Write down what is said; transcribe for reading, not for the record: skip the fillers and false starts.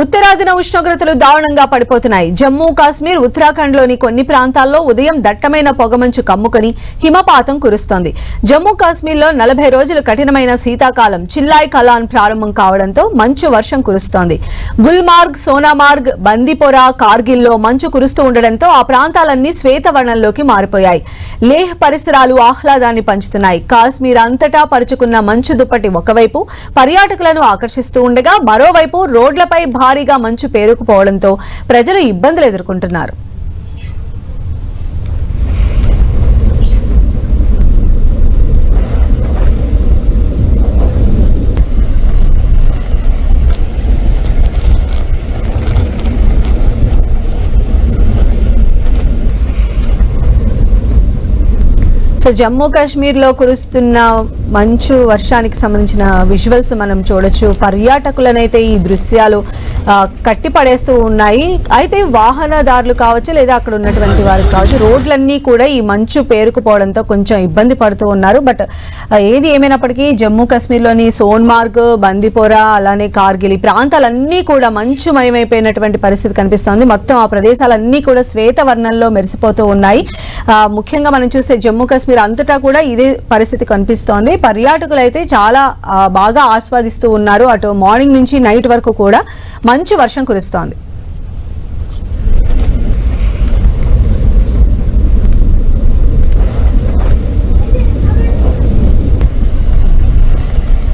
ఉత్తరాదిన ఉష్ణోగ్రతలు దారుణంగా పడిపోతున్నాయి. జమ్మూ కాశ్మీర్, ఉత్తరాఖండ్ లోని కొన్ని ప్రాంతాల్లో ఉదయం దట్టమైన పొగమంచు కమ్ముకొని హిమపాతం కురుస్తోంది. జమ్మూ కాశ్మీర్ లో 40 రోజులు కఠినమైన శీతాకాలం చిల్లాయ్ కలాన్ ప్రారంభం కావడంతో మంచు వర్షం కురుస్తోంది. గుల్మార్గ్, సోనామార్గ్, బందీపోరా, కార్గిల్ లో మంచు కురుస్తూ ఉండడంతో ఆ ప్రాంతాలన్నీ శ్వేతవర్ణంలోకి మారిపోయాయి. లేహ్ పరిసరాలు ఆహ్లాదాన్ని పంచుతున్నాయి. కాశ్మీర్ అంతటా పరుచుకున్న మంచు దుప్పటి ఒకవైపు పర్యాటకులను ఆకర్షిస్తూ ఉండగా, మరోవైపు రోడ్లపై భారీగా మంచు పేరుకుపోవడంతో ప్రజలు ఇబ్బందులు ఎదుర్కొంటున్నారు. సో జమ్మూ కాశ్మీర్ లో కురుస్తున్న మంచు వర్షానికి సంబంధించిన విజువల్స్ మనం చూడొచ్చు. పర్యాటకులనైతే ఈ దృశ్యాలు కట్టిపడేస్తూ ఉన్నాయి. అయితే వాహనదారులు కావచ్చు లేదా అక్కడ ఉన్నటువంటి వారు కావచ్చు, రోడ్లన్నీ కూడా ఈ మంచు పేరుకుపోవడంతో కొంచెం ఇబ్బంది పడుతూ ఉన్నారు. బట్ ఏది ఏమైనప్పటికీ జమ్మూ కాశ్మీర్లోని సోన్మార్గ్, బందీపోరా, అలానే కార్గిల్ ఈ ప్రాంతాలన్నీ కూడా మంచుమయమైపోయినటువంటి పరిస్థితి కనిపిస్తోంది. మొత్తం ఆ ప్రదేశాలన్నీ కూడా శ్వేత వర్ణంలో మెరిసిపోతూ ఉన్నాయి. ముఖ్యంగా మనం చూస్తే జమ్మూ కాశ్మీర్ అంతటా కూడా ఇదే పరిస్థితి కనిపిస్తోంది. పర్యాటకులు అయితే చాలా బాగా ఆస్వాదిస్తూ ఉన్నారు. అటు మార్నింగ్ నుంచి నైట్ వరకు కూడా మంచు వర్షం కురుస్తోంది.